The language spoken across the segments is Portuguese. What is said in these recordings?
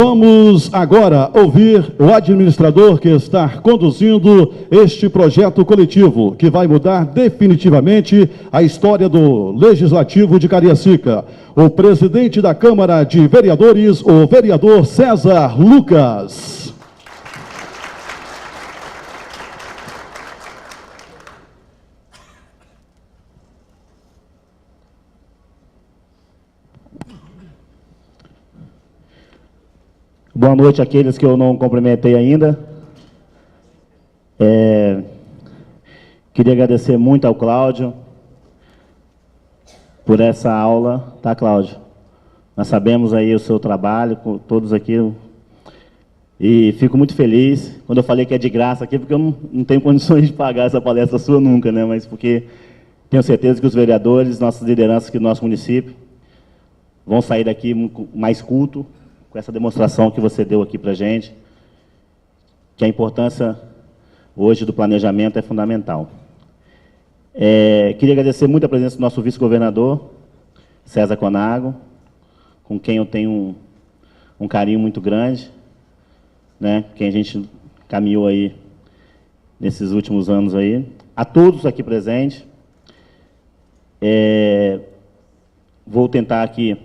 Vamos agora ouvir o administrador que está conduzindo este projeto coletivo, que vai mudar definitivamente a história do Legislativo de Cariacica. O presidente da Câmara de Vereadores, o vereador César Lucas. Boa noite àqueles que eu não cumprimentei ainda. Queria agradecer muito ao Cláudio por essa aula, tá, Cláudio? Nós sabemos aí o seu trabalho, com todos aqui, e fico muito feliz quando eu falei que é de graça aqui, porque eu não tenho condições de pagar essa palestra sua nunca, né? Mas porque tenho certeza que os vereadores, nossas lideranças aqui do nosso município, vão sair daqui mais culto, com essa demonstração que você deu aqui para a gente, que a importância hoje do planejamento é fundamental. Queria agradecer muito a presença do nosso vice-governador, César Conago, com quem eu tenho um carinho muito grande, né, quem a gente caminhou aí nesses últimos anos aí. A todos aqui presentes, vou tentar aqui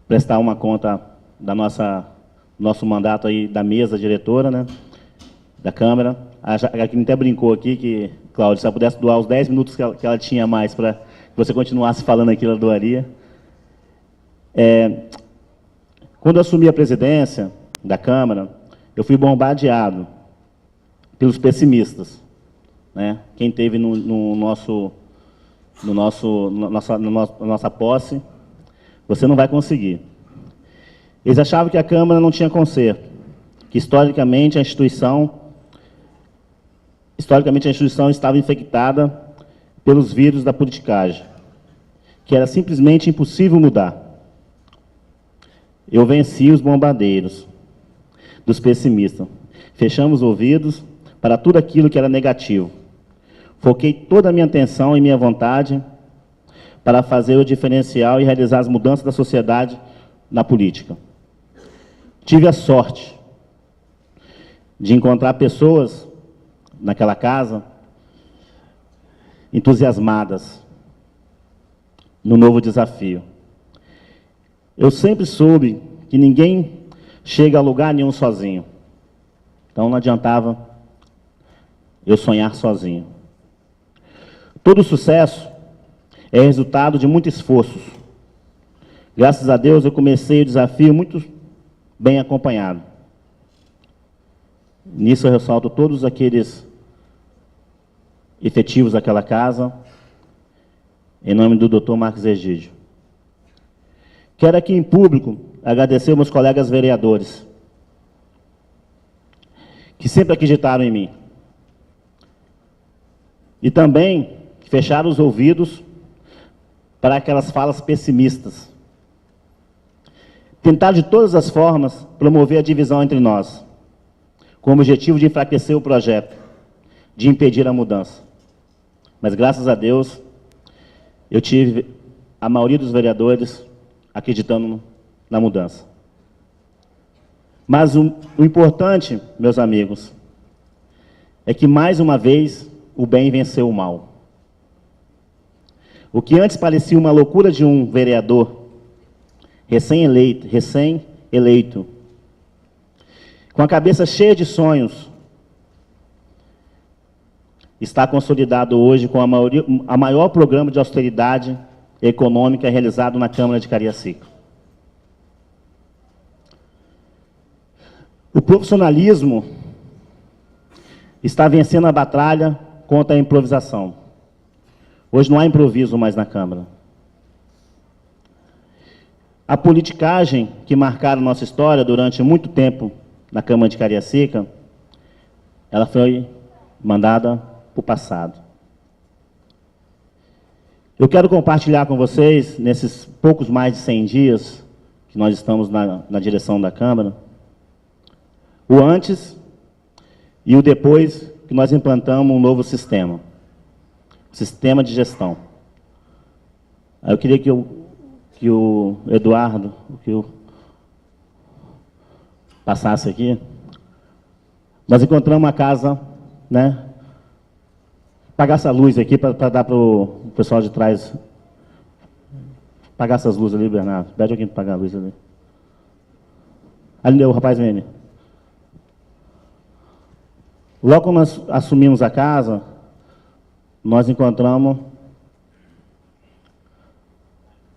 prestar uma conta da nosso mandato aí da mesa diretora, né, da Câmara. A Jaqueline até brincou aqui que, Cláudio, se ela pudesse doar os 10 minutos que ela tinha mais para que você continuasse falando aqui, ela doaria. Quando eu assumi a presidência da Câmara, eu fui bombardeado pelos pessimistas, né? Quem teve na nossa posse, você não vai conseguir. Eles achavam que a Câmara não tinha conserto, que historicamente a instituição estava infectada pelos vírus da politicagem, que era simplesmente impossível mudar. Eu venci os bombardeiros dos pessimistas. Fechamos os ouvidos para tudo aquilo que era negativo. Foquei toda a minha atenção e minha vontade para fazer o diferencial e realizar as mudanças da sociedade na política. Tive a sorte de encontrar pessoas naquela casa entusiasmadas no novo desafio. Eu sempre soube que ninguém chega a lugar nenhum sozinho. Então não adiantava eu sonhar sozinho. Todo sucesso é resultado de muito esforço. Graças a Deus eu comecei o desafio muito bem acompanhado. Nisso eu ressalto todos aqueles efetivos daquela casa, em nome do Dr. Marcos Egídio. Quero aqui em público agradecer meus colegas vereadores, que sempre acreditaram em mim. E também fecharam os ouvidos para aquelas falas pessimistas. Tentar de todas as formas promover a divisão entre nós, com o objetivo de enfraquecer o projeto, de impedir a mudança. Mas, graças a Deus, eu tive a maioria dos vereadores acreditando na mudança. Mas o importante, meus amigos, é que, mais uma vez, o bem venceu o mal. O que antes parecia uma loucura de um vereador recém-eleito, com a cabeça cheia de sonhos, está consolidado hoje com a maior programa de austeridade econômica realizado na Câmara de Cariacica. O profissionalismo está vencendo a batalha contra a improvisação. Hoje não há improviso mais na Câmara. A politicagem que marcaram nossa história durante muito tempo na Câmara de Cariacica, ela foi mandada para o passado. Eu quero compartilhar com vocês, nesses poucos mais de 100 dias que nós estamos na direção da Câmara, o antes e o depois que nós implantamos um novo sistema de gestão. Eu queria que o Eduardo, que o passasse aqui, nós encontramos uma casa, né? Apagar essa luz aqui para dar para o pessoal de trás. Apagar essas luzes ali, Bernardo. Pede alguém para apagar a luz ali. Ali, o rapaz vem. Logo quando nós assumimos a casa, nós encontramos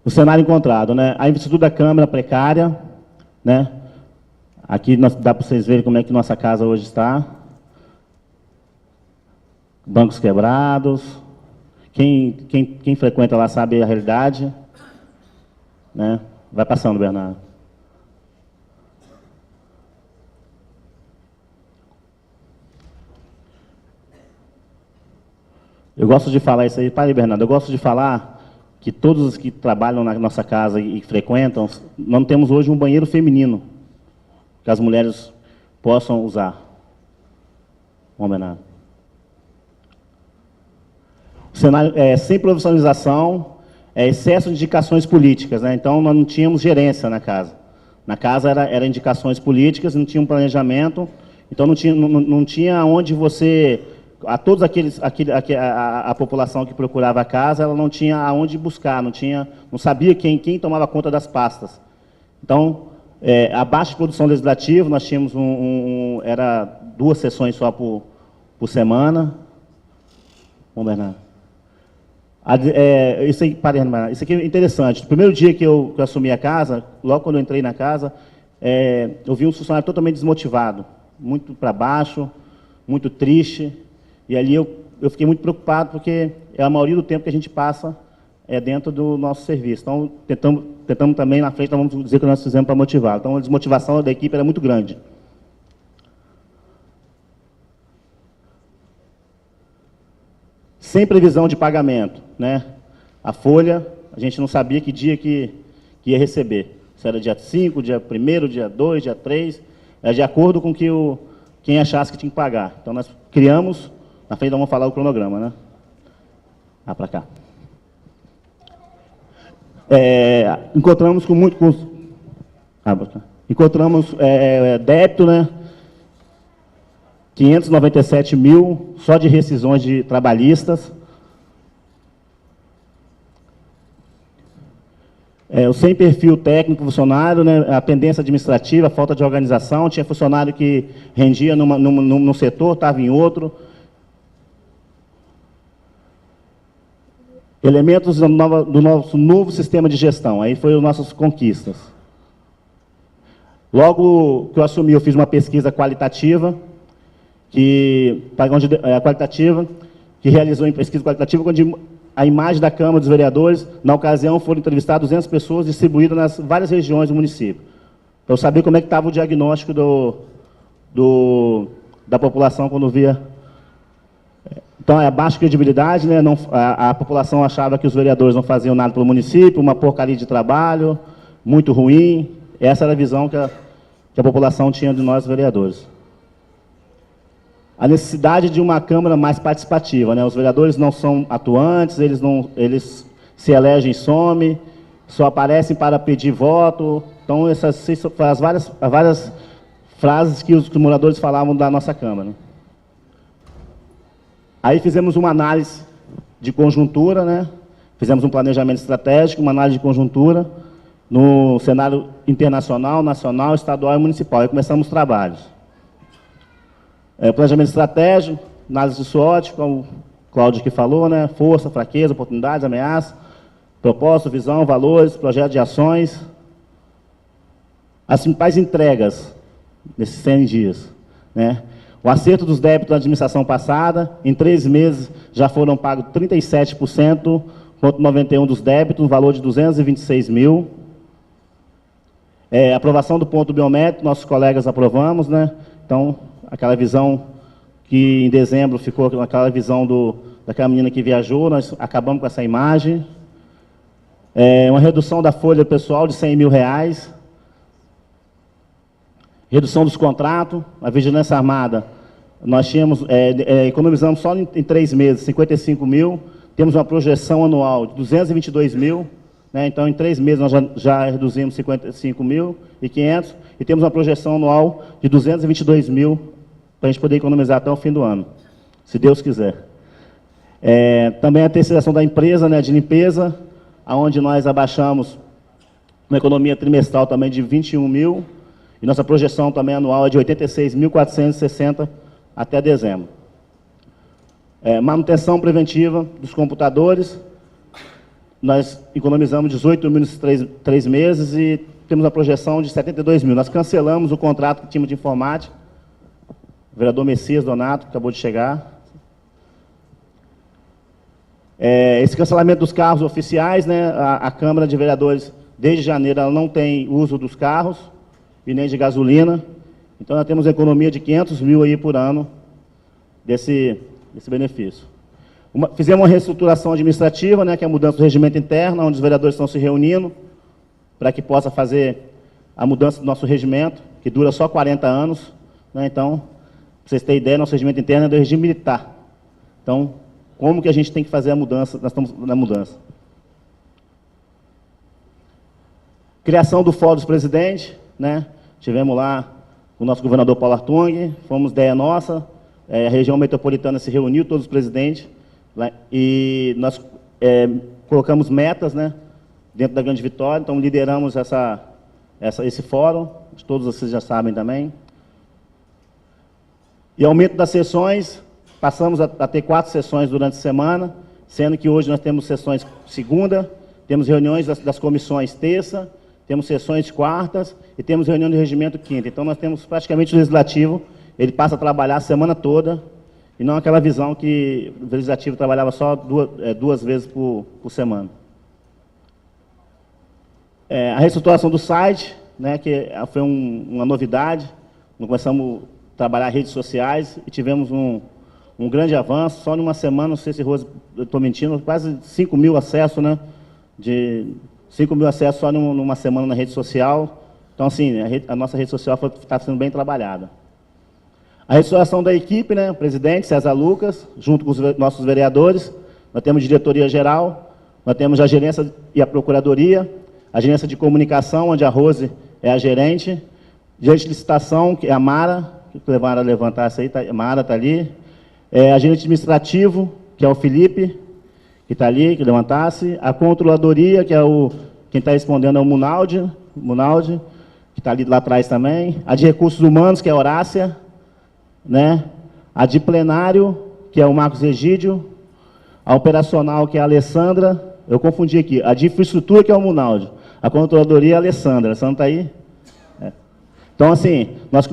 o cenário encontrado, né? A infraestrutura da Câmara precária, né? Aqui dá para vocês verem como é que nossa casa hoje está. Bancos quebrados. Quem frequenta lá sabe a realidade. Né? Vai passando, Bernardo. Eu gosto de falar isso aí. Para aí, Bernardo. Eu gosto de falar que todos os que trabalham na nossa casa e frequentam, não temos hoje um banheiro feminino que as mulheres possam usar. Bom, Bernardo. O cenário sem profissionalização, excesso de indicações políticas, né? Então, nós não tínhamos gerência na casa. Na casa era indicações políticas, não tinha um planejamento, então não tinha onde você... A todos a população que procurava a casa, ela não tinha aonde buscar, não sabia quem tomava conta das pastas. Então, a baixa produção legislativa, nós tínhamos era 2 sessões só por semana. Bom, Bernardo. Isso aqui é interessante. No primeiro dia que eu assumi a casa, logo quando eu entrei na casa, eu vi um funcionário totalmente desmotivado, muito para baixo, muito triste. E ali eu fiquei muito preocupado, porque a maioria do tempo que a gente passa dentro do nosso serviço. Então, tentamos também, na frente, nós vamos dizer o que nós fizemos para motivar. Então, a desmotivação da equipe era muito grande. Sem previsão de pagamento, né? A folha, a gente não sabia que dia que ia receber. Se era dia 5, dia 1º, dia 2, dia 3, de acordo com que quem achasse que tinha que pagar. Então, nós criamos, na frente vamos falar o cronograma, né? Para cá. Encontramos com muito... encontramos débito, né? 597 mil só de rescisões de trabalhistas. O sem perfil técnico funcionário, né, a pendência administrativa, a falta de organização, tinha funcionário que rendia num setor, estava em outro. Elementos do nosso novo sistema de gestão, aí foram as nossas conquistas. Logo que eu assumi, eu fiz uma pesquisa qualitativa, que realizou em pesquisa qualitativa, onde a imagem da Câmara dos Vereadores, na ocasião, foram entrevistadas 200 pessoas, distribuídas nas várias regiões do município, para eu saber como é que estava o diagnóstico da população quando via. Então, é baixa credibilidade, né? A população achava que os vereadores não faziam nada pelo município, uma porcaria de trabalho, muito ruim. Essa era a visão que a população tinha de nós, vereadores. A necessidade de uma Câmara mais participativa, né? Os vereadores não são atuantes, eles se elegem e somem, só aparecem para pedir voto. Então, essas as várias frases que os moradores falavam da nossa Câmara. Aí fizemos uma análise de conjuntura, né? Fizemos um planejamento estratégico, uma análise de conjuntura no cenário internacional, nacional, estadual e municipal. Aí começamos os trabalhos. Planejamento estratégico, análise de SWOT, como o Cláudio aqui falou, né? Força, fraqueza, oportunidades, ameaças, propósito, visão, valores, projeto de ações. As principais entregas nesses 100 dias, né? O acerto dos débitos da administração passada, em 3 meses já foram pagos 37,91% dos débitos, no valor de 226 mil. Aprovação do ponto biométrico, nossos colegas aprovamos, né? Então, aquela visão que em dezembro ficou aquela visão daquela menina que viajou, nós acabamos com essa imagem. Uma redução da folha pessoal de R$100 mil. Redução dos contratos, a vigilância armada, nós tínhamos, economizamos só em 3 meses 55 mil, temos uma projeção anual de 222 mil, né? Então, em 3 meses, nós já reduzimos 55.500 e temos uma projeção anual de 222 mil para a gente poder economizar até o fim do ano, se Deus quiser. Também a terceirização da empresa, né, de limpeza, onde nós abaixamos uma economia trimestral também de 21 mil, e nossa projeção também anual é de 86.460 até dezembro. Manutenção preventiva dos computadores, nós economizamos 18 mil nesses 3 meses e temos uma projeção de 72 mil. Nós cancelamos o contrato que tínhamos de informática, o vereador Messias Donato, que acabou de chegar. Esse cancelamento dos carros oficiais, né, a Câmara de Vereadores, desde janeiro, ela não tem uso dos carros e nem de gasolina. Então, nós temos uma economia de 500 mil aí por ano desse benefício. Fizemos uma reestruturação administrativa, né, que é a mudança do regimento interno, onde os vereadores estão se reunindo para que possa fazer a mudança do nosso regimento, que dura só 40 anos. Né, então, para vocês terem ideia, nosso regimento interno é do regime militar. Então, como que a gente tem que fazer a mudança? Nós estamos na mudança. Criação do Fórum dos Presidentes, né? Tivemos lá o nosso governador Paulo Artung, fomos ideia nossa, a região metropolitana se reuniu, todos os presidentes, lá, e nós colocamos metas, né, dentro da Grande Vitória, então lideramos esse fórum, todos vocês já sabem também. E aumento das sessões, passamos a ter 4 sessões durante a semana, sendo que hoje nós temos sessões segunda, temos reuniões das comissões terça, temos sessões quartas e temos reunião de regimento quinta. Então, nós temos praticamente o legislativo, ele passa a trabalhar a semana toda, e não aquela visão que o legislativo trabalhava só duas vezes por semana. A reestruturação do site, né, que foi uma novidade, nós começamos a trabalhar redes sociais e tivemos um grande avanço, só numa semana, não sei se eu estou mentindo, quase 5 mil acessos, né, 5 mil acessos só numa semana na rede social. Então, assim, a nossa rede social está sendo bem trabalhada. A restauração da equipe, né, o presidente César Lucas, junto com os nossos vereadores, nós temos diretoria geral, nós temos a gerência e a procuradoria, a gerência de comunicação, onde a Rose é a gerente, gerente de licitação, que é a Mara, que levaram a levantar essa aí, a Mara está ali, a gerente administrativo, que é o Felipe, que está ali, que levantasse, a controladoria, que é quem está respondendo é o Munaldi, que está ali lá atrás também, a de recursos humanos, que é a Horácia, né? A de plenário, que é o Marcos Egídio, a operacional, que é a Alessandra, eu confundi aqui, a de infraestrutura, que é o Munaldi, a controladoria é a Alessandra está aí? Então, assim, nós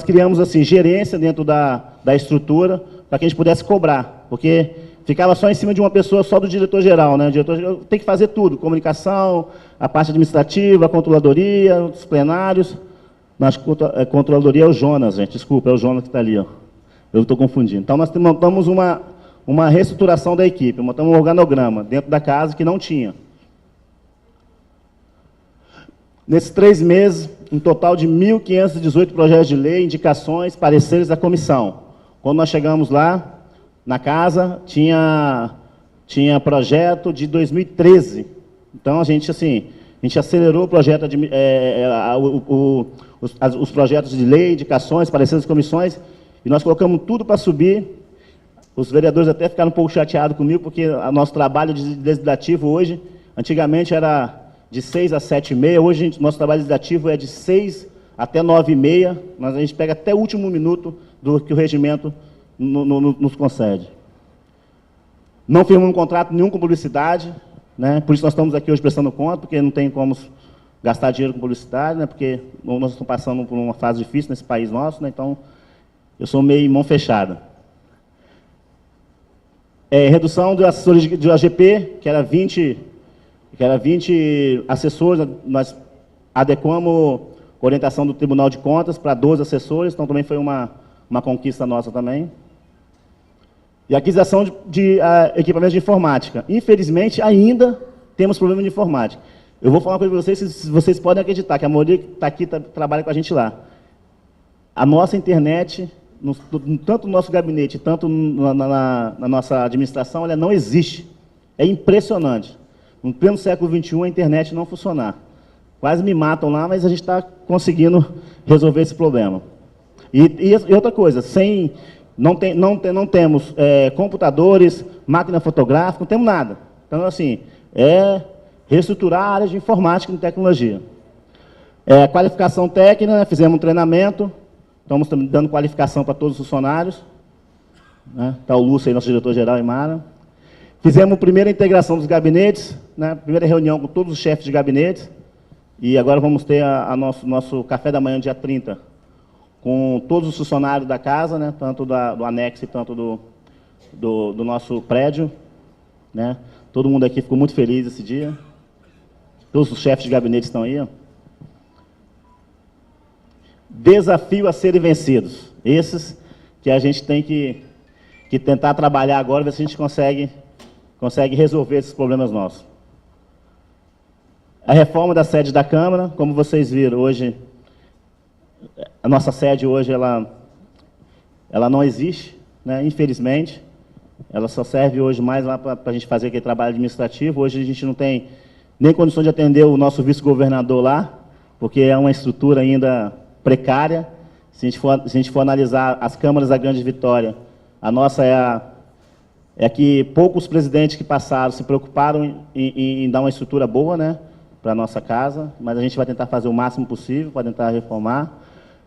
criamos assim, gerência dentro da estrutura, para que a gente pudesse cobrar, porque ficava só em cima de uma pessoa, só do diretor-geral, né? O diretor tem que fazer tudo, comunicação, a parte administrativa, a controladoria, os plenários. A controladoria é o Jonas, gente, desculpa, é o Jonas que está ali, ó. Eu estou confundindo. Então, nós montamos uma reestruturação da equipe, montamos um organograma dentro da casa que não tinha. Nesses 3 meses, um total de 1.518 projetos de lei, indicações, pareceres da comissão. Quando nós chegamos lá, na casa, tinha projeto de 2013. Então, a gente acelerou o projeto, os projetos de lei, indicações, pareceres das comissões, e nós colocamos tudo para subir. Os vereadores até ficaram um pouco chateados comigo, porque o nosso trabalho de legislativo hoje, antigamente era de 6 às 7h30, hoje nosso trabalho legislativo é de 6 até 9h30, mas a gente pega até o último minuto do que o regimento nos concede. Não firmamos um contrato nenhum com publicidade, né? Por isso nós estamos aqui hoje prestando conta, porque não tem como gastar dinheiro com publicidade, né? Porque nós estamos passando por uma fase difícil nesse país nosso, né? Então, eu sou meio mão fechada. Redução de assessores de AGP, que era 20 assessores, nós adequamos a orientação do Tribunal de Contas para 12 assessores, então também foi uma conquista nossa também. E aquisição de equipamentos de informática. Infelizmente, ainda temos problema de informática. Eu vou falar uma coisa para vocês, se vocês podem acreditar, que a maioria que está aqui trabalha com a gente lá. A nossa internet, tanto no nosso gabinete, tanto na nossa administração, ela não existe. É impressionante. no pleno século XXI, a internet não funcionar. Quase me matam lá, mas a gente está conseguindo resolver esse problema. E outra coisa, não temos computadores, máquina fotográfica, não temos nada. Então, assim, reestruturar a área de informática e tecnologia. Qualificação técnica, né, fizemos um treinamento, estamos dando qualificação para todos os funcionários. Está o Lúcio aí, nosso diretor-geral, Imara. Fizemos a primeira integração dos gabinetes, né, primeira reunião com todos os chefes de gabinetes, e agora vamos ter nosso café da manhã, dia 30, com todos os funcionários da casa, né, tanto do anexo e tanto do nosso prédio. Né. Todo mundo aqui ficou muito feliz esse dia. Todos os chefes de gabinete estão aí. Ó. Desafio a serem vencidos. Esses que a gente tem que tentar trabalhar agora, ver se a gente consegue resolver esses problemas nossos. A reforma da sede da Câmara, como vocês viram, hoje, a nossa sede hoje, ela não existe, né, infelizmente. Ela só serve hoje mais lá para a gente fazer aquele trabalho administrativo. Hoje a gente não tem nem condição de atender o nosso vice-governador lá, porque é uma estrutura ainda precária. Se a gente for analisar as câmaras da Grande Vitória, a nossa é que poucos presidentes que passaram se preocuparam em dar uma estrutura boa, né, para a nossa casa, mas a gente vai tentar fazer o máximo possível para tentar reformar.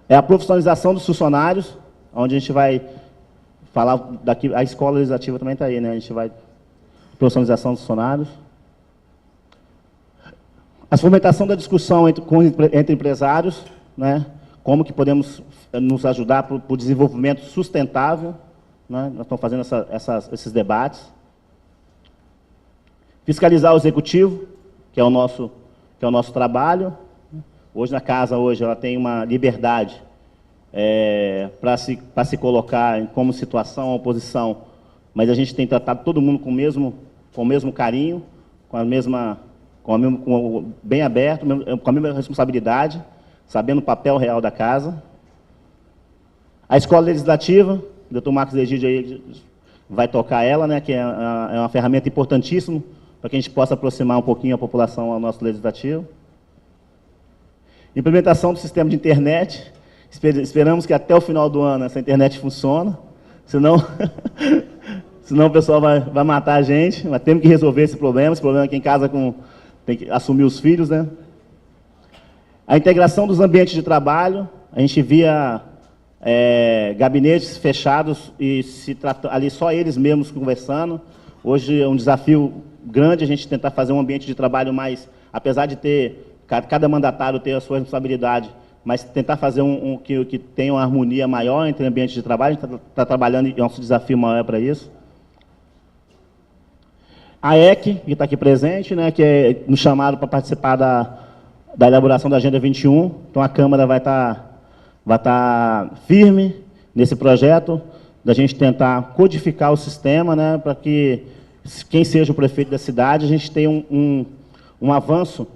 É a profissionalização dos funcionários, onde a gente vai falar daqui, a escola legislativa também está aí, né, a gente vai profissionalização dos funcionários. A fomentação da discussão entre empresários, né, como que podemos nos ajudar para o desenvolvimento sustentável. Né? Nós estamos fazendo esses debates. Fiscalizar o executivo, que é o nosso trabalho. Hoje, na casa, ela tem uma liberdade para se colocar como situação, oposição, mas a gente tem tratado todo mundo com o mesmo carinho, bem aberto, com a mesma responsabilidade, sabendo o papel real da casa. A escola legislativa, o doutor Marcos Egídio aí vai tocar ela, né, que é uma ferramenta importantíssima para que a gente possa aproximar um pouquinho a população ao nosso legislativo. Implementação do sistema de internet. Esperamos que até o final do ano essa internet funcione, senão o pessoal vai matar a gente, mas temos que resolver esse problema. Esse problema aqui em casa tem que assumir os filhos, né? A integração dos ambientes de trabalho. A gente via gabinetes fechados e ali só eles mesmos conversando. Hoje é um desafio grande a gente tentar fazer um ambiente de trabalho mais, apesar de ter cada mandatário ter a sua responsabilidade, mas tentar fazer que tenha uma harmonia maior entre ambientes de trabalho. A gente está trabalhando e é nosso desafio maior para isso. A EC, que está aqui presente, né, que nos chamaram para participar da elaboração da Agenda 21. Então, a Câmara vai estar firme nesse projeto, da gente tentar codificar o sistema, né, para que quem seja o prefeito da cidade, a gente tenha um avanço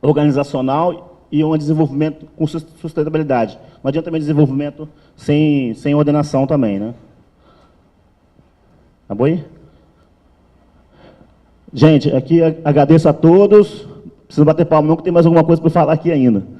organizacional e um desenvolvimento com sustentabilidade. Não adianta também desenvolvimento sem ordenação também, né? Tá bom aí? Gente, aqui agradeço a todos. Preciso bater palma não, que tem mais alguma coisa para falar aqui ainda.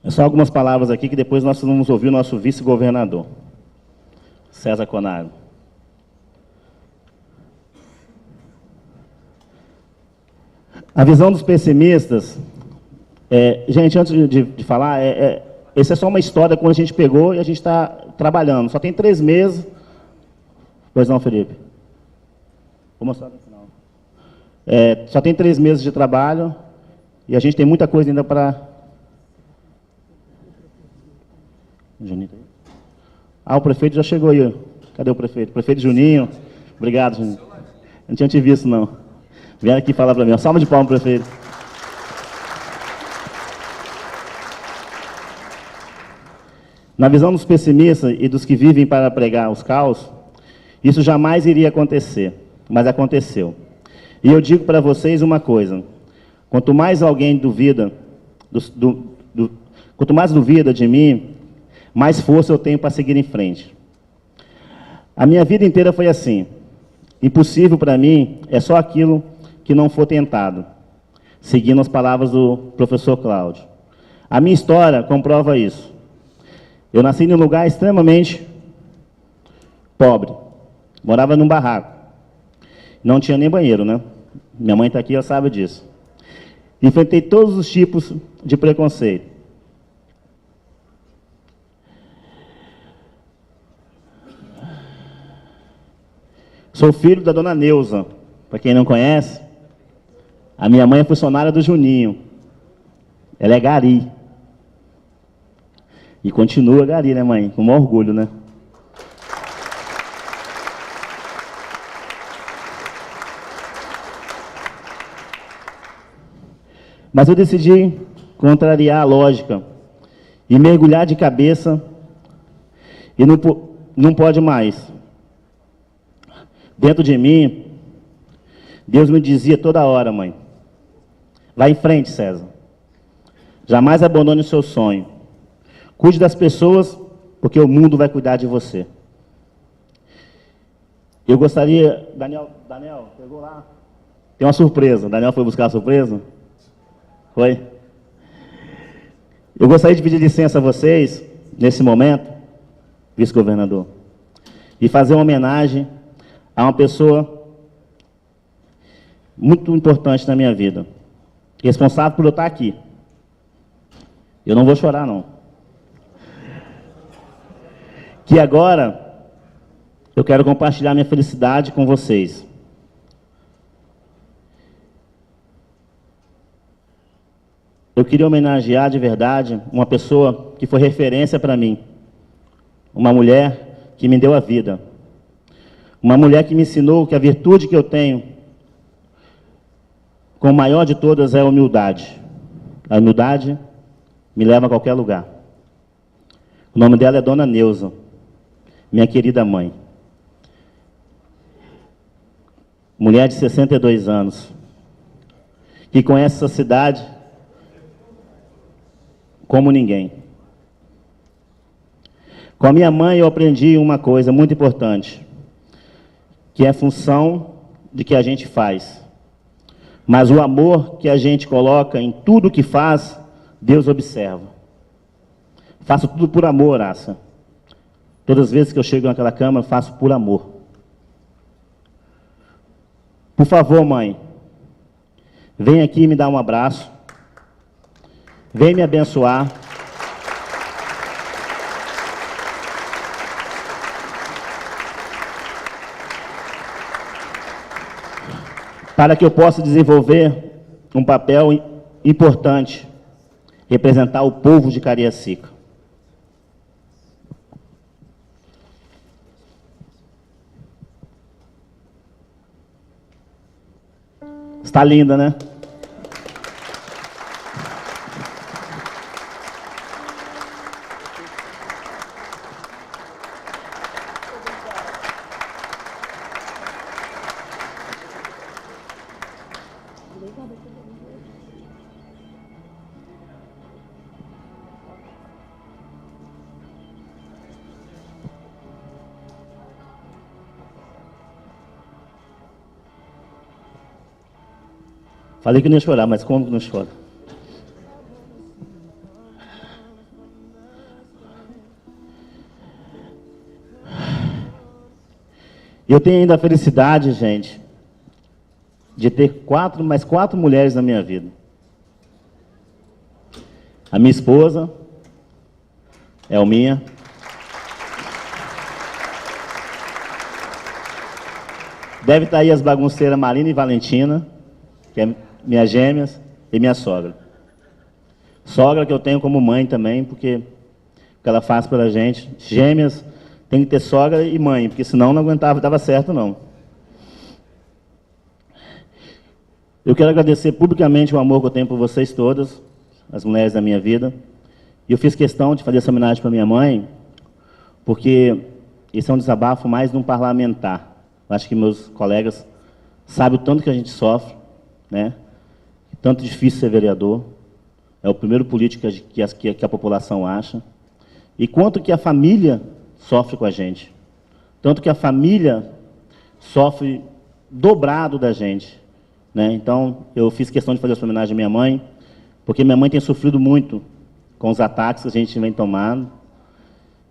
Só algumas palavras aqui, que depois nós vamos ouvir o nosso vice-governador, César Conaro. A visão dos pessimistas, gente, antes de falar, essa é só uma história quando a gente pegou e a gente está trabalhando. Só tem 3 meses. Pois não, Felipe? Vou mostrar no final. Só tem 3 meses de trabalho e a gente tem muita coisa ainda para... o prefeito já chegou aí. Cadê o prefeito? Prefeito Juninho. Obrigado, Juninho. Eu não tinha te visto, não. Vieram aqui falar para mim. Salva de palmas, prefeito. Na visão dos pessimistas e dos que vivem para pregar os caos, isso jamais iria acontecer, mas aconteceu. E eu digo para vocês uma coisa: quanto mais alguém duvida, quanto mais duvida de mim, mais força eu tenho para seguir em frente. A minha vida inteira foi assim. Impossível para mim é só aquilo que não for tentado, seguindo as palavras do professor Cláudio. A minha história comprova isso. Eu nasci num lugar extremamente pobre. Morava num barraco. Não tinha nem banheiro, né? Minha mãe está aqui, ela sabe disso. Enfrentei todos os tipos de preconceito. Sou filho da dona Neuza. Para quem não conhece, a minha mãe é funcionária do Juninho. Ela é gari. E continua gari, né, mãe? Com maior orgulho, né? Mas eu decidi contrariar a lógica e mergulhar de cabeça e não pode mais. Dentro de mim, Deus me dizia toda hora: mãe, vai em frente, César. Jamais abandone o seu sonho. Cuide das pessoas, porque o mundo vai cuidar de você. Eu gostaria... Daniel, pegou lá? Tem uma surpresa. Daniel foi buscar a surpresa? Foi? Eu gostaria de pedir licença a vocês, nesse momento, vice-governador, e fazer uma homenagem a uma pessoa muito importante na minha vida, responsável por eu estar aqui. Eu não vou chorar, não. Que agora eu quero compartilhar minha felicidade com vocês. Eu queria homenagear de verdade uma pessoa que foi referência para mim. Uma mulher que me deu a vida. Uma mulher que me ensinou que a virtude que eu tenho, com a maior de todas, é a humildade. A humildade me leva a qualquer lugar. O nome dela é Dona Neuza, minha querida mãe. Mulher de 62 anos, que conhece essa cidade como ninguém. Com a minha mãe eu aprendi uma coisa muito importante, que é função de que a gente faz. Mas o amor que a gente coloca em tudo que faz, Deus observa. Faço tudo por amor, Horácia. Todas as vezes que eu chego naquela cama, eu faço por amor. Por favor, mãe, vem aqui me dar um abraço. Vem me abençoar. Para que eu possa desenvolver um papel importante, representar o povo de Cariacica. Está linda, né? Falei que não ia chorar, mas como que não chora? Eu tenho ainda a felicidade, gente, de ter mais quatro mulheres na minha vida. A minha esposa, Elminha. Deve estar aí as bagunceiras Marina e Valentina, que é minhas gêmeas, e minha sogra. Sogra que eu tenho como mãe também, porque o que ela faz pela gente. Gêmeas, tem que ter sogra e mãe, porque senão não aguentava, dava certo não. Eu quero agradecer publicamente o amor que eu tenho por vocês todas, as mulheres da minha vida, E eu fiz questão de fazer essa homenagem para minha mãe, porque esse é um desabafo mais de um parlamentar. Eu acho que meus colegas sabem o tanto que a gente sofre, né? Tanto difícil ser vereador. É o primeiro político que a população acha. E quanto que a família sofre com a gente. Tanto que a família sofre dobrado da gente, né? Então, eu fiz questão de fazer essa homenagem à minha mãe, porque minha mãe tem sofrido muito com os ataques que a gente vem tomando.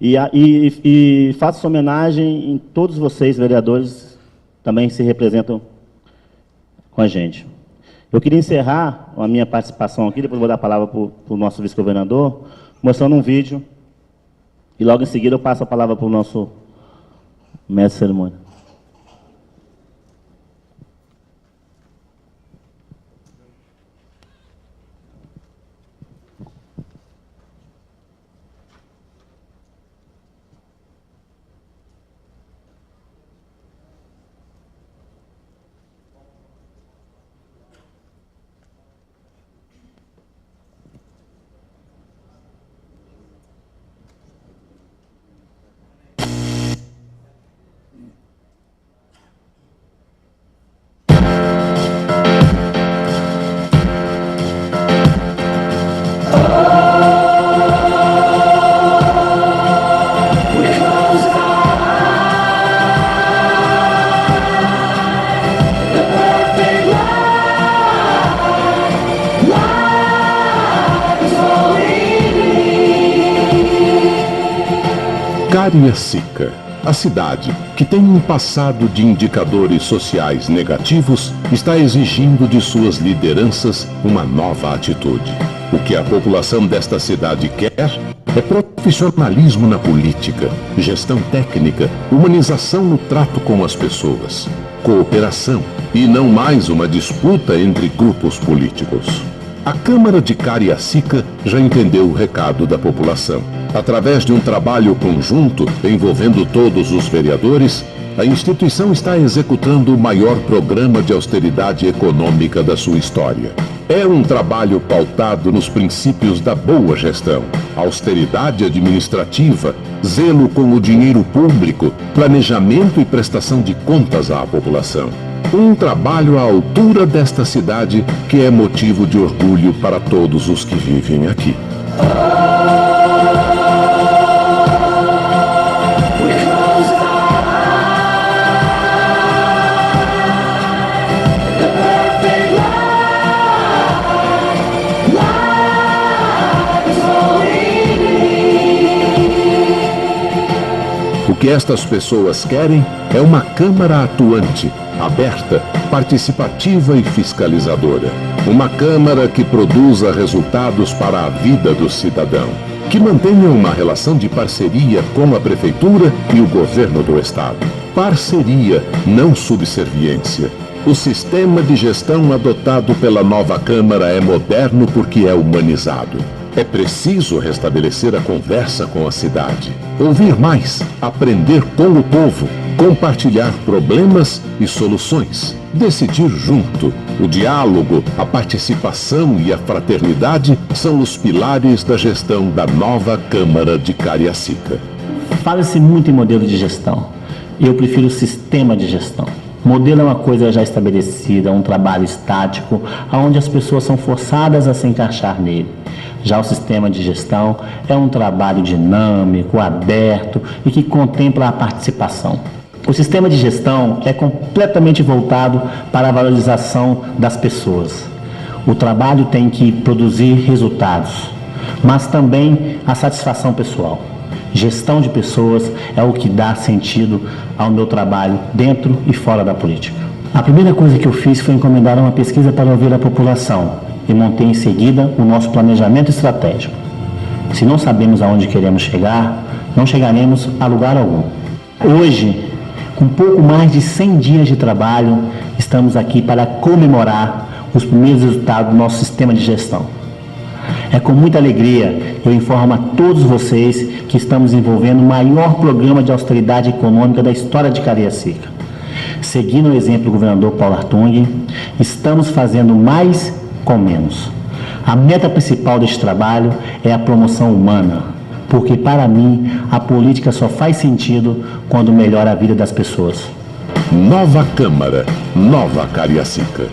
E faço essa homenagem em todos vocês, vereadores, também se representam com a gente. Eu queria encerrar a minha participação aqui, depois vou dar a palavra para o nosso vice-governador, mostrando um vídeo, e logo em seguida eu passo a palavra para o nosso mestre de cerimônia. Cariacica, a cidade, que tem um passado de indicadores sociais negativos, está exigindo de suas lideranças uma nova atitude. O que a população desta cidade quer é profissionalismo na política, gestão técnica, humanização no trato com as pessoas, cooperação e não mais uma disputa entre grupos políticos. A Câmara de Cariacica já entendeu o recado da população. Através de um trabalho conjunto envolvendo todos os vereadores, a instituição está executando o maior programa de austeridade econômica da sua história. É um trabalho pautado nos princípios da boa gestão, austeridade administrativa, zelo com o dinheiro público, planejamento e prestação de contas à população. Um trabalho à altura desta cidade que é motivo de orgulho para todos os que vivem aqui. O que estas pessoas querem é uma Câmara atuante, aberta, participativa e fiscalizadora. Uma Câmara que produza resultados para a vida do cidadão, que mantenha uma relação de parceria com a Prefeitura e o Governo do Estado. Parceria, não subserviência. O sistema de gestão adotado pela nova Câmara é moderno porque é humanizado. É preciso restabelecer a conversa com a cidade, ouvir mais, aprender com o povo, compartilhar problemas e soluções, decidir junto. O diálogo, a participação e a fraternidade são os pilares da gestão da nova Câmara de Cariacica. Fala-se muito em modelo de gestão. Eu prefiro o sistema de gestão. Modelo é uma coisa já estabelecida, um trabalho estático, onde as pessoas são forçadas a se encaixar nele. Já o sistema de gestão é um trabalho dinâmico, aberto e que contempla a participação. O sistema de gestão é completamente voltado para a valorização das pessoas. O trabalho tem que produzir resultados, mas também a satisfação pessoal. Gestão de pessoas é o que dá sentido ao meu trabalho dentro e fora da política. A primeira coisa que eu fiz foi encomendar uma pesquisa para ouvir a população e montei em seguida o nosso planejamento estratégico. Se não sabemos aonde queremos chegar, não chegaremos a lugar algum. Hoje, com pouco mais de 100 dias de trabalho, estamos aqui para comemorar os primeiros resultados do nosso sistema de gestão. É com muita alegria que eu informo a todos vocês que estamos envolvendo o maior programa de austeridade econômica da história de Cariacica. Seguindo o exemplo do governador Paulo Artung, estamos fazendo mais com menos. A meta principal deste trabalho é a promoção humana, porque, para mim, a política só faz sentido quando melhora a vida das pessoas. Nova Câmara, Nova Cariacica.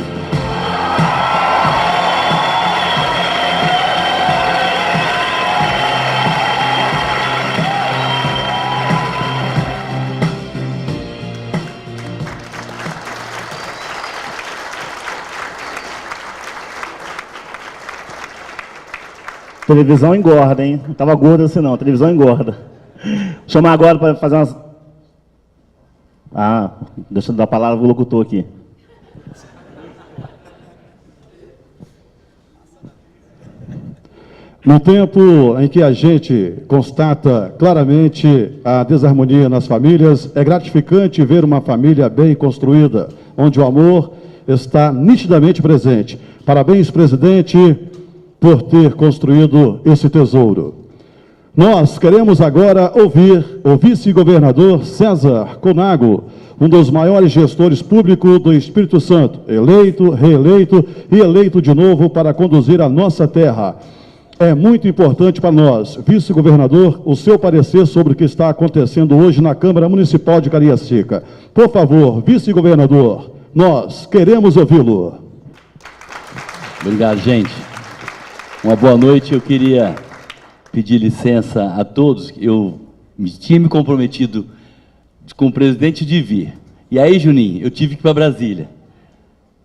Televisão engorda, hein? Não estava gordo assim não, televisão engorda. Vou chamar agora para fazer umas... deixa eu dar a palavra pro locutor aqui. No tempo em que a gente constata claramente a desarmonia nas famílias, é gratificante ver uma família bem construída, onde o amor está nitidamente presente. Parabéns, presidente, por ter construído esse tesouro. Nós queremos agora ouvir o vice-governador César Conago, um dos maiores gestores públicos do Espírito Santo, eleito, reeleito e eleito de novo para conduzir a nossa terra. É muito importante para nós, vice-governador, o seu parecer sobre o que está acontecendo hoje na Câmara Municipal de Cariacica. Por favor, vice-governador, nós queremos ouvi-lo. Obrigado, gente. Uma boa noite. Eu queria pedir licença a todos. Eu tinha me comprometido com o presidente de vir. E aí, Juninho, eu tive que ir para Brasília.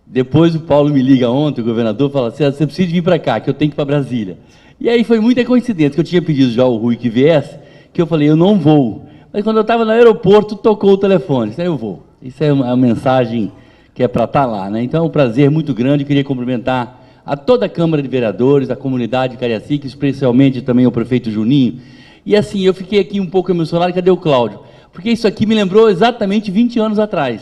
Depois o Paulo me liga ontem, o governador, fala assim, você precisa vir para cá, que eu tenho que ir para Brasília. E aí foi muita coincidência, que eu tinha pedido já ao Rui que viesse, que eu falei, eu não vou. Mas quando eu estava no aeroporto, tocou o telefone, isso aí eu vou. Isso é uma mensagem que é para estar lá, né? Então é um prazer muito grande, eu queria cumprimentar a toda a Câmara de Vereadores, a comunidade de Cariacica, especialmente também o prefeito Juninho. E assim, eu fiquei aqui um pouco emocionado, cadê o Cláudio? Porque isso aqui me lembrou exatamente 20 anos atrás.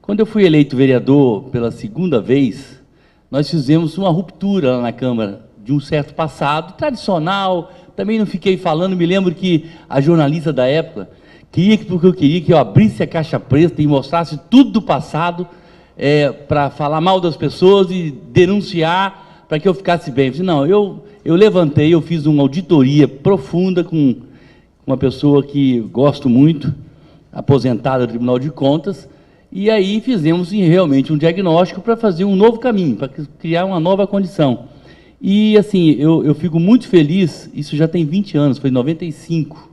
Quando eu fui eleito vereador pela segunda vez, nós fizemos uma ruptura lá na Câmara, de um certo passado, tradicional, também não fiquei falando, me lembro que a jornalista da época, porque eu queria que eu abrisse a caixa preta e mostrasse tudo do passado, para falar mal das pessoas e denunciar para que eu ficasse bem. Eu disse, não, eu levantei, eu fiz uma auditoria profunda com uma pessoa que gosto muito, aposentada do Tribunal de Contas, e aí fizemos realmente um diagnóstico para fazer um novo caminho, para criar uma nova condição. E assim, eu fico muito feliz, isso já tem 20 anos, foi em 95,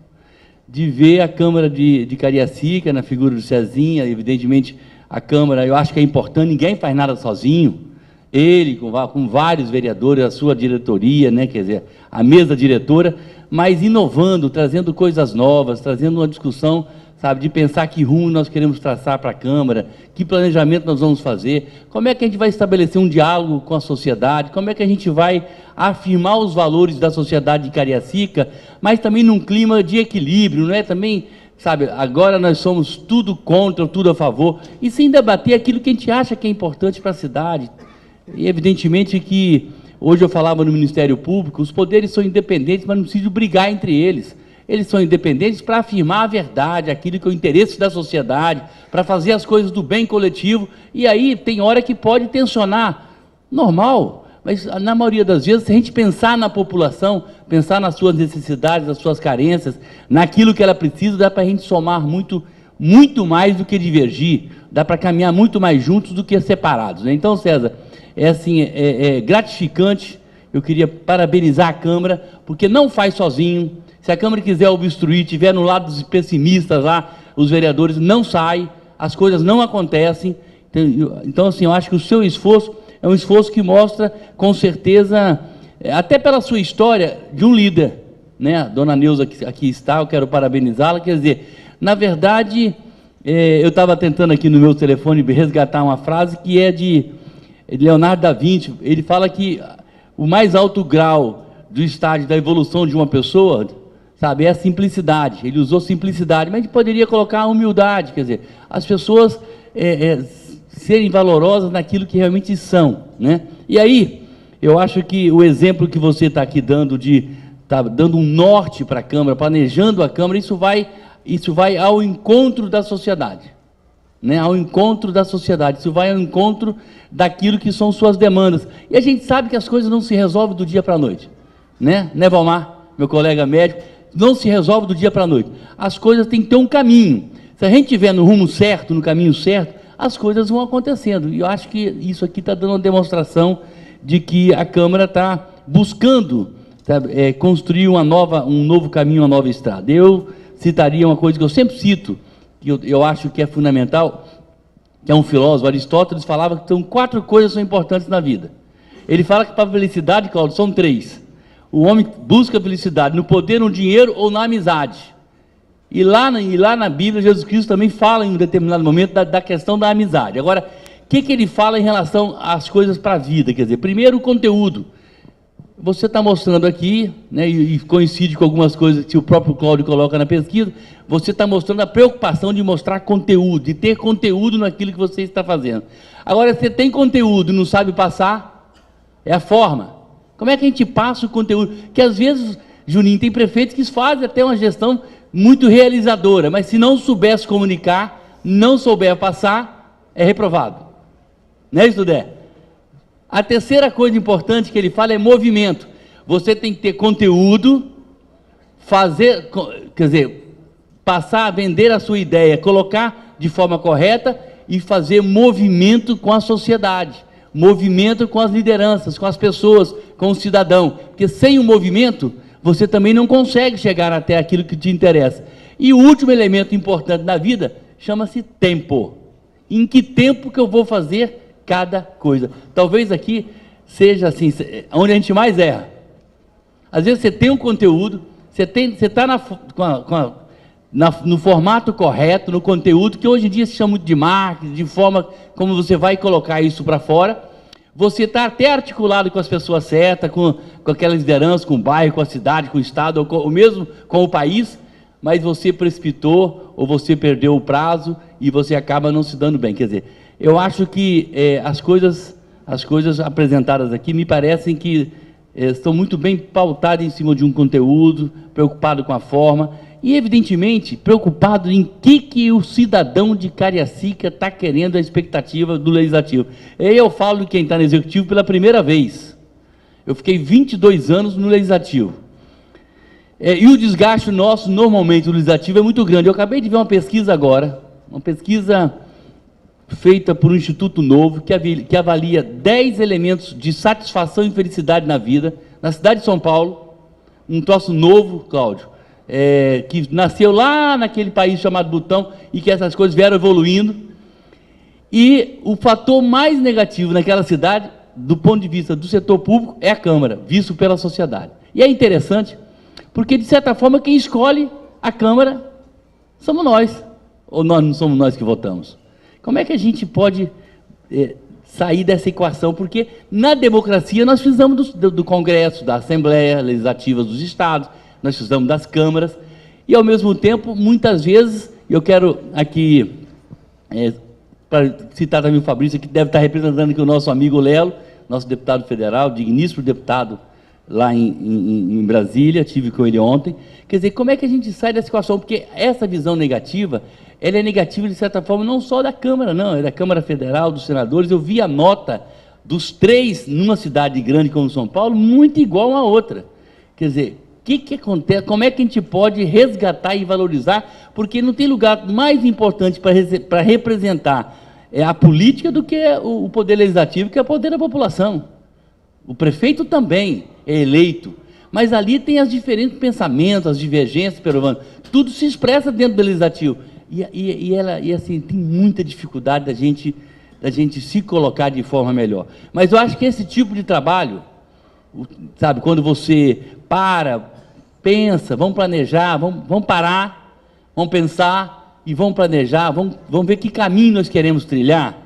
de ver a Câmara de Cariacica, na figura do Cezinha, evidentemente a Câmara, eu acho que é importante, ninguém faz nada sozinho, ele com vários vereadores, a sua diretoria, né, quer dizer, a mesa diretora, mas inovando, trazendo coisas novas, trazendo uma discussão, sabe, de pensar que rumo nós queremos traçar para a Câmara, que planejamento nós vamos fazer, como é que a gente vai estabelecer um diálogo com a sociedade, como é que a gente vai afirmar os valores da sociedade de Cariacica, mas também num clima de equilíbrio, não é também, sabe, agora nós somos tudo contra, tudo a favor, e sem debater aquilo que a gente acha que é importante para a cidade. E evidentemente que, hoje eu falava no Ministério Público, os poderes são independentes, mas não precisam brigar entre eles. Eles são independentes para afirmar a verdade, aquilo que é o interesse da sociedade, para fazer as coisas do bem coletivo, e aí tem hora que pode tensionar, normal, mas na maioria das vezes, se a gente pensar na população, pensar nas suas necessidades, nas suas carências, naquilo que ela precisa, dá para a gente somar muito, muito mais do que divergir, dá para caminhar muito mais juntos do que separados, né? Então, César, é gratificante, eu queria parabenizar a Câmara, porque não faz sozinho. Se a Câmara quiser obstruir, estiver no lado dos pessimistas lá, os vereadores não saem, as coisas não acontecem. Então, assim, eu acho que o seu esforço é um esforço que mostra, com certeza, até pela sua história, de um líder, né? A dona Neuza aqui está, eu quero parabenizá-la. Quer dizer, na verdade, eu estava tentando aqui no meu telefone resgatar uma frase que é de Leonardo da Vinci. Ele fala que o mais alto grau do estágio da evolução de uma pessoa, sabe, é a simplicidade. Ele usou simplicidade, mas a gente poderia colocar a humildade, quer dizer, as pessoas serem valorosas naquilo que realmente são, né? E aí, eu acho que o exemplo que você está aqui dando, tá dando um norte para a Câmara, planejando a Câmara, isso vai ao encontro da sociedade. né, ao encontro da sociedade, isso vai ao encontro daquilo que são suas demandas. E a gente sabe que as coisas não se resolvem do dia para a noite, né, Valmar, meu colega médico, não se resolve do dia para a noite. As coisas têm que ter um caminho. Se a gente estiver no rumo certo, no caminho certo, as coisas vão acontecendo. E eu acho que isso aqui está dando uma demonstração de que a Câmara está buscando, sabe, construir um novo caminho, uma nova estrada. Eu citaria uma coisa que eu sempre cito, que eu acho que é fundamental, que é um filósofo, Aristóteles, falava que são 4 coisas que são importantes na vida. Ele fala que para a felicidade, Cláudio, são 3. O homem busca a felicidade no poder, no dinheiro ou na amizade. E lá na Bíblia, Jesus Cristo também fala em um determinado momento da questão da amizade. Agora, o que ele fala em relação às coisas para a vida? Quer dizer, primeiro o conteúdo. Você está mostrando aqui, né, e coincide com algumas coisas que o próprio Cláudio coloca na pesquisa, você está mostrando a preocupação de mostrar conteúdo, de ter conteúdo naquilo que você está fazendo. Agora, você tem conteúdo e não sabe passar, é a forma. Como é que a gente passa o conteúdo? Que às vezes, Juninho, tem prefeitos que fazem até uma gestão muito realizadora, mas se não souber se comunicar, não souber passar, é reprovado. Não é isso, Dé? A terceira coisa importante que ele fala é movimento. Você tem que ter conteúdo, quer dizer, passar a vender a sua ideia, colocar de forma correta e fazer movimento com a sociedade, movimento com as lideranças, com as pessoas, com o cidadão. Porque sem o movimento, você também não consegue chegar até aquilo que te interessa. E o último elemento importante na vida chama-se tempo. Em que tempo que eu vou fazer cada coisa? Talvez aqui seja assim, onde a gente mais erra. Às vezes você tem um conteúdo, você está no formato correto, no conteúdo, que hoje em dia se chama de marketing, de forma como você vai colocar isso para fora. Você está até articulado com as pessoas certas, com aquela liderança, com o bairro, com a cidade, com o estado, ou mesmo com o país, mas você precipitou, ou você perdeu o prazo, e você acaba não se dando bem. Quer dizer, eu acho que as coisas apresentadas aqui me parecem que estão muito bem pautadas em cima de um conteúdo, preocupado com a forma, e evidentemente preocupado em que o cidadão de Cariacica está querendo, a expectativa do legislativo. Eu falo de quem está no executivo pela primeira vez. Eu fiquei 22 anos no legislativo. E o desgaste nosso, normalmente, no legislativo é muito grande. Eu acabei de ver uma pesquisa agora, uma pesquisa feita por um Instituto Novo, que avalia 10 elementos de satisfação e felicidade na vida, na cidade de São Paulo, um troço novo, Cláudio, que nasceu lá naquele país chamado Butão, e que essas coisas vieram evoluindo. E o fator mais negativo naquela cidade, do ponto de vista do setor público, é a Câmara, visto pela sociedade. E é interessante, porque, de certa forma, quem escolhe a Câmara somos nós, ou nós não somos nós que votamos. Como é que a gente pode sair dessa equação? Porque na democracia nós precisamos do Congresso, da Assembleia Legislativa dos Estados, nós precisamos das câmaras, e ao mesmo tempo, muitas vezes, eu quero aqui, para citar também o Fabrício, que deve estar representando aqui o nosso amigo Lelo, nosso deputado federal, digníssimo deputado lá em Brasília, tive com ele ontem. Quer dizer, como é que a gente sai dessa equação? Porque essa visão negativa, ela é negativa, de certa forma, não só da Câmara, não, é da Câmara Federal, dos senadores. Eu vi a nota dos 3 numa cidade grande como São Paulo, muito igual uma outra. Quer dizer, o que acontece? Como é que a gente pode resgatar e valorizar? Porque não tem lugar mais importante para representar a política do que o poder legislativo, que é o poder da população. O prefeito também é eleito, mas ali tem os diferentes pensamentos, as divergências, tudo se expressa dentro do legislativo. E assim, tem muita dificuldade da gente se colocar de forma melhor. Mas eu acho que esse tipo de trabalho, sabe, quando você pensa, vamos planejar, vamos parar, vamos pensar e vamos planejar, vamos ver que caminho nós queremos trilhar,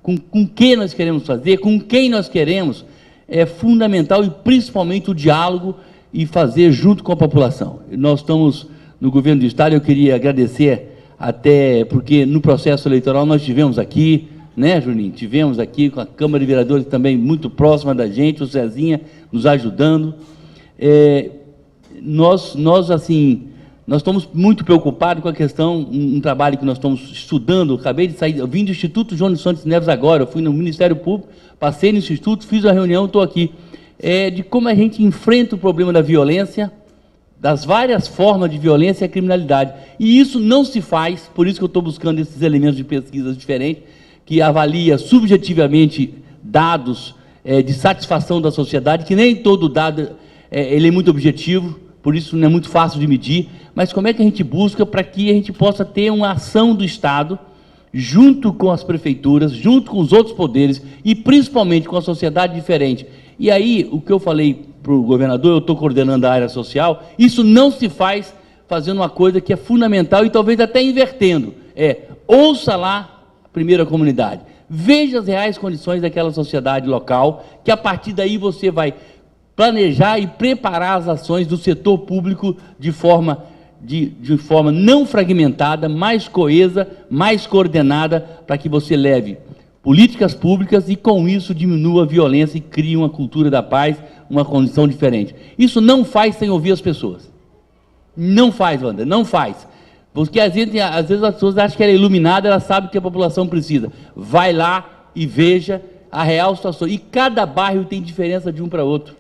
com que nós queremos fazer, com quem nós queremos, é fundamental, e principalmente o diálogo e fazer junto com a população. Nós estamos no governo do Estado, eu queria agradecer, até porque no processo eleitoral nós tivemos aqui, né, Juninho? Tivemos aqui com a Câmara de Vereadores também muito próxima da gente, o Cezinha nos ajudando. Nós assim, Nós estamos muito preocupados com a questão, um trabalho que nós estamos estudando, acabei de sair, eu vim do Instituto João Santos Neves agora, eu fui no Ministério Público, passei no Instituto, fiz a reunião, estou aqui, de como a gente enfrenta o problema da violência, das várias formas de violência e a criminalidade. E isso não se faz, por isso que eu estou buscando esses elementos de pesquisa diferentes, que avalia subjetivamente dados de satisfação da sociedade, que nem todo dado ele é muito objetivo, por isso não é muito fácil de medir, mas como é que a gente busca para que a gente possa ter uma ação do Estado, junto com as prefeituras, junto com os outros poderes, e principalmente com a sociedade diferente. E aí, o que eu falei para o governador, eu estou coordenando a área social, isso não se faz fazendo uma coisa que é fundamental e talvez até invertendo, ouça lá a primeira comunidade, veja as reais condições daquela sociedade local, que a partir daí você vai planejar e preparar as ações do setor público de forma não fragmentada, mais coesa, mais coordenada, para que você leve políticas públicas e, com isso, diminua a violência e crie uma cultura da paz, uma condição diferente. Isso não faz sem ouvir as pessoas. Não faz, Wander, não faz. Porque, às vezes as pessoas acham que ela é iluminada, ela sabe o que a população precisa. Vai lá e veja a real situação. E cada bairro tem diferença de um para outro.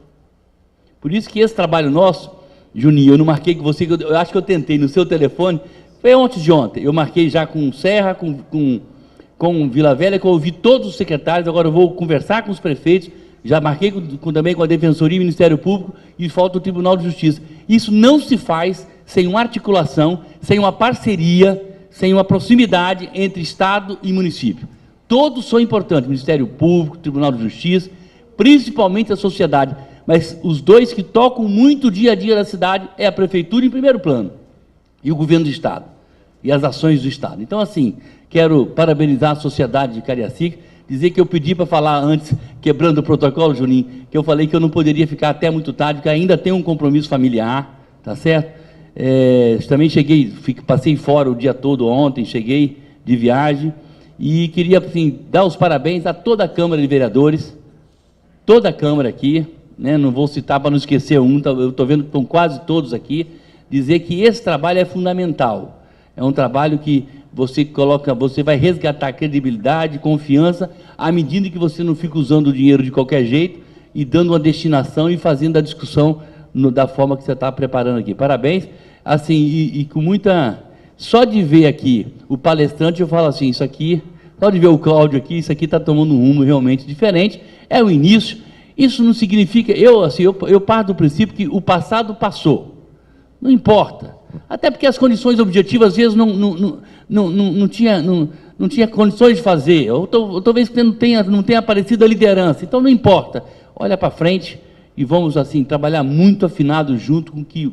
Por isso que esse trabalho nosso, Juninho, eu não marquei com você, eu acho que eu tentei no seu telefone, foi antes de ontem, eu marquei já com Serra, com Vila Velha, que eu ouvi todos os secretários, agora eu vou conversar com os prefeitos, já marquei também com a Defensoria e Ministério Público, e falta o Tribunal de Justiça. Isso não se faz sem uma articulação, sem uma parceria, sem uma proximidade entre Estado e município. Todos são importantes, Ministério Público, Tribunal de Justiça, principalmente a sociedade, mas os dois que tocam muito o dia a dia da cidade é a Prefeitura em primeiro plano, e o Governo do Estado, e as ações do Estado. Então, assim, quero parabenizar a sociedade de Cariacica, dizer que eu pedi para falar antes, quebrando o protocolo, Juninho, que eu falei que eu não poderia ficar até muito tarde, porque ainda tenho um compromisso familiar, tá certo? Também passei fora o dia todo ontem, cheguei de viagem, e queria, assim, dar os parabéns a toda a Câmara de Vereadores, toda a Câmara aqui, né? Não vou citar para não esquecer eu estou vendo que estão quase todos aqui, dizer que esse trabalho é fundamental, é um trabalho que você vai resgatar credibilidade, confiança, à medida que você não fica usando o dinheiro de qualquer jeito e dando uma destinação e fazendo a discussão da forma que você está preparando aqui. Parabéns, assim, e com muita... Só de ver aqui o palestrante, eu falo assim, isso aqui, só de ver o Cláudio aqui, isso aqui está tomando um rumo realmente diferente, é o início. Isso não significa, eu parto do princípio que o passado passou, não importa, até porque as condições objetivas às vezes não tinha condições de fazer, ou talvez não tenha aparecido a liderança, então não importa, olha para frente e vamos assim trabalhar muito afinado junto com o que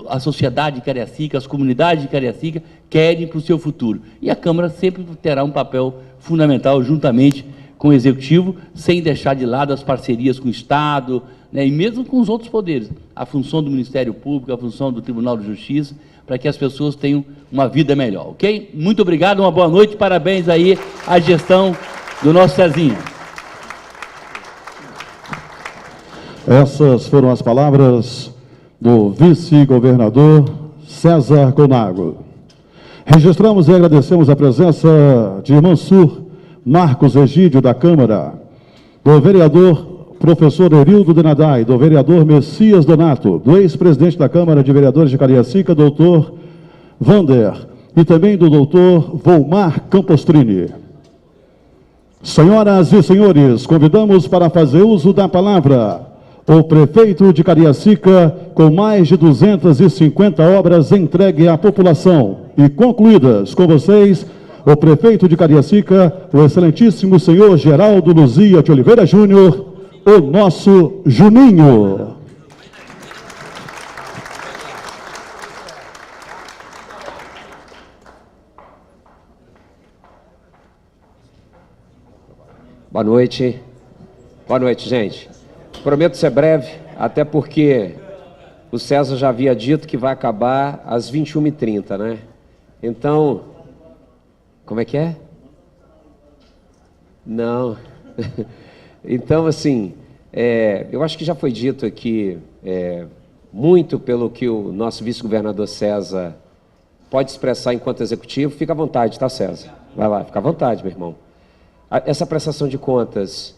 a sociedade de Cariacica, as comunidades de Cariacica querem para o seu futuro, e a Câmara sempre terá um papel fundamental juntamente com o Executivo, sem deixar de lado as parcerias com o Estado, né, e mesmo com os outros poderes, a função do Ministério Público, a função do Tribunal de Justiça, para que as pessoas tenham uma vida melhor, ok? Muito obrigado, uma boa noite, parabéns aí à gestão do nosso Cezinha. Essas foram as palavras do vice-governador César Conago. Registramos e agradecemos a presença de Mansur Marcos Egídio, da Câmara, do vereador professor Erildo Denadai, do vereador Messias Donato, do ex-presidente da Câmara de Vereadores de Cariacica, doutor Wander, e também do doutor Volmar Campostrini. Senhoras e senhores, convidamos para fazer uso da palavra o prefeito de Cariacica, com mais de 250 obras entregue à população e concluídas. Com vocês, o prefeito de Cariacica, o excelentíssimo senhor Geraldo Luzia de Oliveira Júnior, o nosso Juninho. Boa noite, gente. Prometo ser breve, até porque o César já havia dito que vai acabar às 21h30, né? Então, como é que é? Não. Então, assim, eu acho que já foi dito aqui muito pelo que o nosso vice-governador César pode expressar enquanto executivo. Fica à vontade, tá, César? Vai lá, fica à vontade, meu irmão. Essa prestação de contas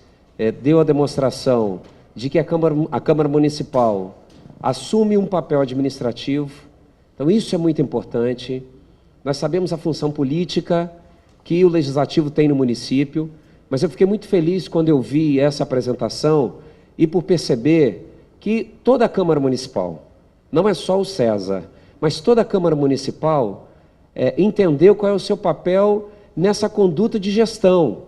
deu a demonstração de que a Câmara Municipal assume um papel administrativo. Então, isso é muito importante. Nós sabemos a função política que o Legislativo tem no município, mas eu fiquei muito feliz quando eu vi essa apresentação e por perceber que toda a Câmara Municipal, não é só o César, mas toda a Câmara Municipal entendeu qual é o seu papel nessa conduta de gestão,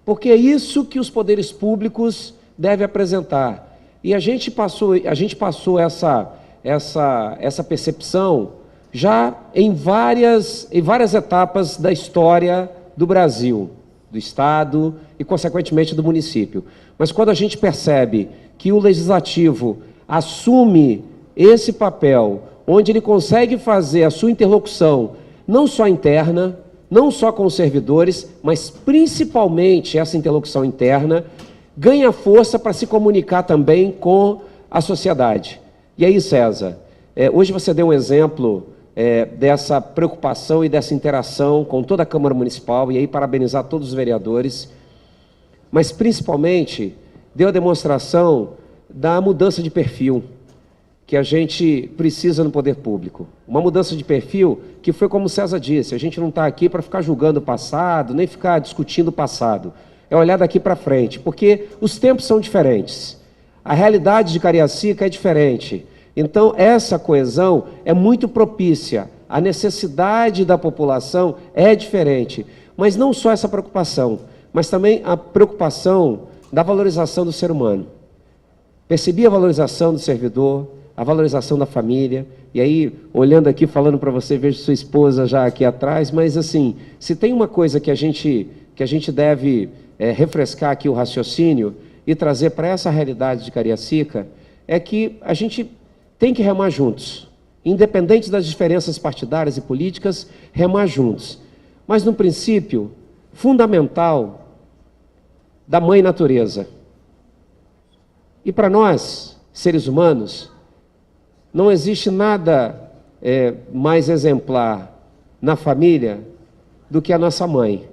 porque é isso que os poderes públicos devem apresentar. E a gente passou essa percepção já em várias etapas da história do Brasil, do Estado e, consequentemente, do município. Mas quando a gente percebe que o Legislativo assume esse papel, onde ele consegue fazer a sua interlocução, não só interna, não só com os servidores, mas principalmente essa interlocução interna, ganha força para se comunicar também com a sociedade. E aí, César, hoje você deu um exemplo dessa preocupação e dessa interação com toda a Câmara Municipal, e aí parabenizar todos os vereadores, mas principalmente deu a demonstração da mudança de perfil que a gente precisa no poder público. Uma mudança de perfil que foi como o César disse, a gente não está aqui para ficar julgando o passado, nem ficar discutindo o passado, é olhar daqui para frente, porque os tempos são diferentes, a realidade de Cariacica é diferente. Então, essa coesão é muito propícia, a necessidade da população é diferente, mas não só essa preocupação, mas também a preocupação da valorização do ser humano. Percebi a valorização do servidor, a valorização da família, e aí, olhando aqui, falando para você, vejo sua esposa já aqui atrás, mas assim, se tem uma coisa que a gente deve refrescar aqui o raciocínio e trazer para essa realidade de Cariacica, é que a gente tem que remar juntos, independente das diferenças partidárias e políticas, remar juntos. Mas, no princípio fundamental da Mãe Natureza. E para nós, seres humanos, não existe nada mais exemplar na família do que a nossa mãe.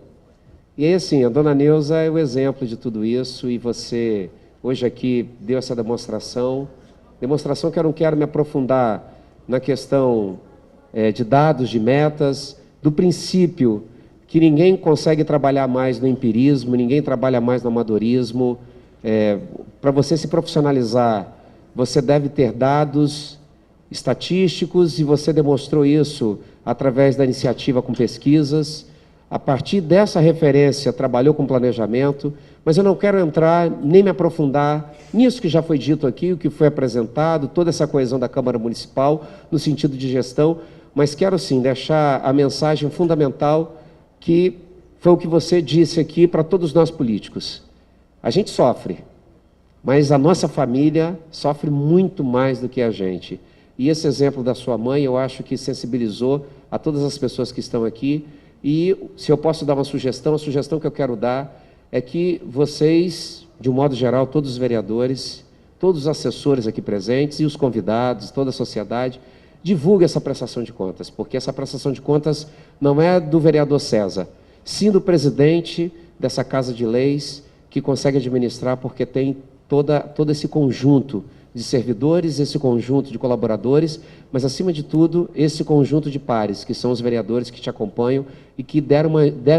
E aí, assim, a dona Neuza é o exemplo de tudo isso, e você, hoje aqui, deu essa demonstração que eu não quero me aprofundar na questão de dados, de metas, do princípio que ninguém consegue trabalhar mais no empirismo, ninguém trabalha mais no amadorismo. Para você se profissionalizar, você deve ter dados estatísticos, e você demonstrou isso através da iniciativa com pesquisas. A partir dessa referência, trabalhou com planejamento, mas eu não quero entrar nem me aprofundar nisso que já foi dito aqui, o que foi apresentado, toda essa coesão da Câmara Municipal, no sentido de gestão, mas quero sim deixar a mensagem fundamental, que foi o que você disse aqui para todos nós políticos. A gente sofre, mas a nossa família sofre muito mais do que a gente. E esse exemplo da sua mãe, eu acho que sensibilizou a todas as pessoas que estão aqui. E se eu posso dar uma sugestão, a sugestão que eu quero dar é que vocês, de um modo geral, todos os vereadores, todos os assessores aqui presentes e os convidados, toda a sociedade, divulguem essa prestação de contas, porque essa prestação de contas não é do vereador César, sim do presidente dessa Casa de Leis, que consegue administrar, porque tem todo esse conjunto de servidores, esse conjunto de colaboradores, mas, acima de tudo, esse conjunto de pares, que são os vereadores que te acompanham e que deram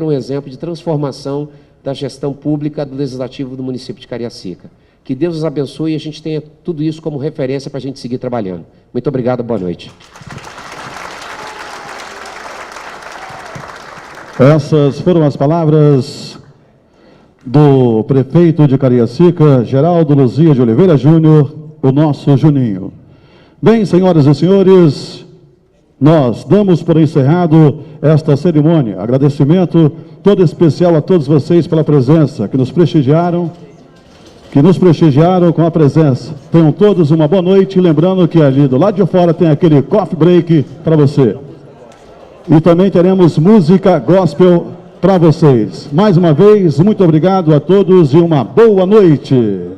um exemplo de transformação da gestão pública do Legislativo do município de Cariacica. Que Deus os abençoe e a gente tenha tudo isso como referência para a gente seguir trabalhando. Muito obrigado, boa noite. Essas foram as palavras do prefeito de Cariacica, Geraldo Luzia de Oliveira Júnior, o nosso Juninho. Bem, senhoras e senhores, nós damos por encerrado esta cerimônia. Agradecimento todo especial a todos vocês pela presença, que nos prestigiaram com a presença. Tenham todos uma boa noite, lembrando que ali do lado de fora tem aquele coffee break para você. E também teremos música gospel para vocês. Mais uma vez, muito obrigado a todos e uma boa noite.